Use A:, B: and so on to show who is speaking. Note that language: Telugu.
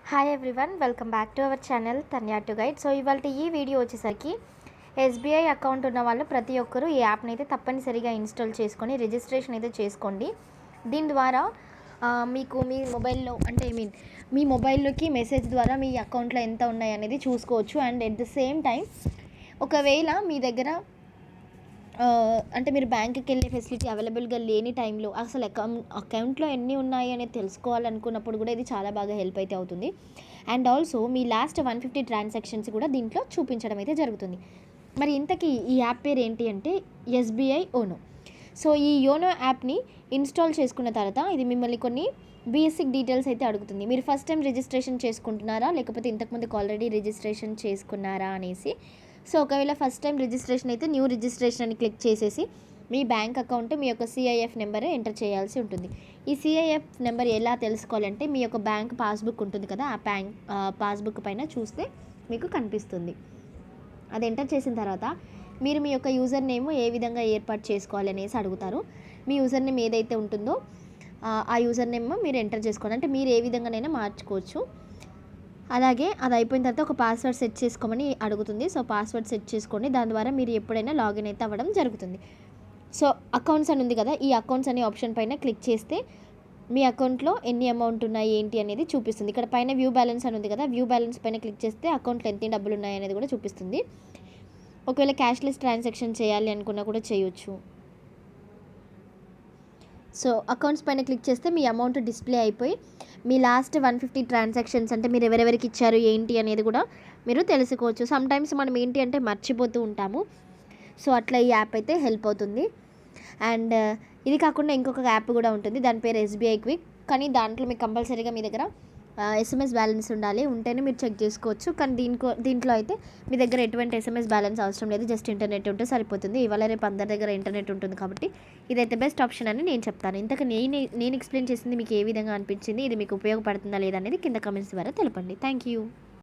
A: Hi everyone, welcome back to our channel Tanya to guide. So ఇవాళ ఈ వీడియో వచ్చేసరికి ఎస్బీఐ అకౌంట్ ఉన్న వాళ్ళు ప్రతి ఒక్కరూ ఈ యాప్ని అయితే తప్పనిసరిగా ఇన్స్టాల్ చేసుకొని రిజిస్ట్రేషన్ అయితే చేసుకోండి. దీని ద్వారా మీకు మీ మొబైల్లో మీ మొబైల్లోకి మెసేజ్ ద్వారా మీ అకౌంట్లో ఎంత ఉన్నాయి అనేది చూసుకోవచ్చు. And at the same time ఒకవేళ మీ దగ్గర మీరు బ్యాంకుకి వెళ్ళే ఫెసిలిటీ అవైలబుల్గా లేని టైంలో అసలు అకౌంట్లో ఎన్ని ఉన్నాయి అనేది తెలుసుకోవాలనుకున్నప్పుడు కూడా ఇది చాలా బాగా హెల్ప్ అయితే అవుతుంది. And also me last 150 transactions కూడా దీంట్లో చూపించడం అయితే జరుగుతుంది. మరి ఇంతకీ ఈ యాప్ పేరు ఏంటి అంటే ఎస్బీఐ యోనో. సో ఈ యోనో యాప్ని ఇన్స్టాల్ చేసుకున్న తర్వాత ఇది మిమ్మల్ని కొన్ని బేసిక్ డీటెయిల్స్ అయితే అడుగుతుంది. మీరు ఫస్ట్ టైం రిజిస్ట్రేషన్ చేసుకుంటున్నారా, లేకపోతే ఇంతకుముందుకు ఆల్రెడీ రిజిస్ట్రేషన్ చేసుకున్నారా అనేసి. సో ఒకవేళ ఫస్ట్ టైం రిజిస్ట్రేషన్ అయితే న్యూ రిజిస్ట్రేషన్ అని క్లిక్ చేసేసి మీ బ్యాంక్ అకౌంట్ మీ యొక్క సిఐఎఫ్ నెంబర్ ఎంటర్ చేయాల్సి ఉంటుంది. ఈ సిఐఎఫ్ నెంబర్ ఎలా తెలుసుకోవాలంటే మీ యొక్క బ్యాంక్ పాస్బుక్ ఉంటుంది కదా, ఆ పాస్బుక్ పైన చూస్తే మీకు కనిపిస్తుంది. అది ఎంటర్ చేసిన తర్వాత మీరు మీ యొక్క యూజర్ నేమ్ ఏ విధంగా ఏర్పాటు చేసుకోవాలి అనేసి అడుగుతారు. మీ యూజర్ నేమ్ ఏదైతే ఉంటుందో ఆ యూజర్ నేమ్ మీరు ఎంటర్ చేసుకోవాలి. అంటే మీరు ఏ విధంగానైనా మార్చుకోవచ్చు. అలాగే అది అయిపోయిన తర్వాత ఒక పాస్వర్డ్ సెట్ చేసుకోమని అడుగుతుంది. సో పాస్వర్డ్ సెట్ చేసుకోండి. దాని ద్వారా మీరు ఎప్పుడైనా లాగిన్ అయితే అవ్వడం జరుగుతుంది. సో అకౌంట్స్ అని ఉంది కదా, ఈ అకౌంట్స్ అనే ఆప్షన్ పైన క్లిక్ చేస్తే మీ అకౌంట్లో ఎన్ని అమౌంట్ ఉన్నాయి ఏంటి అనేది చూపిస్తుంది. ఇక్కడ పైన వ్యూ బ్యాలెన్స్ అని ఉంది కదా, వ్యూ బ్యాలెన్స్ పైన క్లిక్ చేస్తే అకౌంట్లో ఎంత డబ్బులు ఉన్నాయి అనేది కూడా చూపిస్తుంది. ఒకవేళ క్యాష్లెస్ ట్రాన్సాక్షన్ చేయాలి అనుకున్నా కూడా చేయొచ్చు. సో అకౌంట్స్ పైన క్లిక్ చేస్తే మీ అమౌంట్ డిస్ప్లే అయిపోయి మీ లాస్ట్ 150 ట్రాన్సాక్షన్స్ అంటే మీరు ఎవరెవరికి ఇచ్చారు ఏంటి అనేది కూడా మీరు తెలుసుకోవచ్చు. సమ్టైమ్స్ మనం ఏంటి అంటే మర్చిపోతూ ఉంటాము. సో అట్లా ఈ యాప్ అయితే హెల్ప్ అవుతుంది. అండ్ ఇది కాకుండా ఇంకొక యాప్ కూడా ఉంటుంది, దాని పేరు ఎస్బీఐ క్విక్. కానీ దాంట్లో మీకు కంపల్సరీగా మీ దగ్గర ఎస్ఎంఎస్ బ్యాలెన్స్ ఉంటేనే మీరు చెక్ చేసుకోవచ్చు. కానీ దీంట్లో అయితే మీ దగ్గర ఎటువంటి ఎస్ఎంఎస్ బ్యాలెన్స్ అవసరం లేదు, జస్ట్ ఇంటర్నెట్ ఉంటే సరిపోతుంది. ఇవాళ రేపు అందరి దగ్గర ఇంటర్నెట్ ఉంటుంది కాబట్టి ఇదైతే బెస్ట్ ఆప్షన్ అని నేను చెప్తాను. ఇంతకు నేను ఎక్స్ప్లెయిన్ చేసింది మీకు ఏ విధంగా అనిపించింది, ఇది మీకు ఉపయోగపడుతుందా లేదా అనేది కింద కామెంట్స్ ద్వారా తెలపండి. Thank you.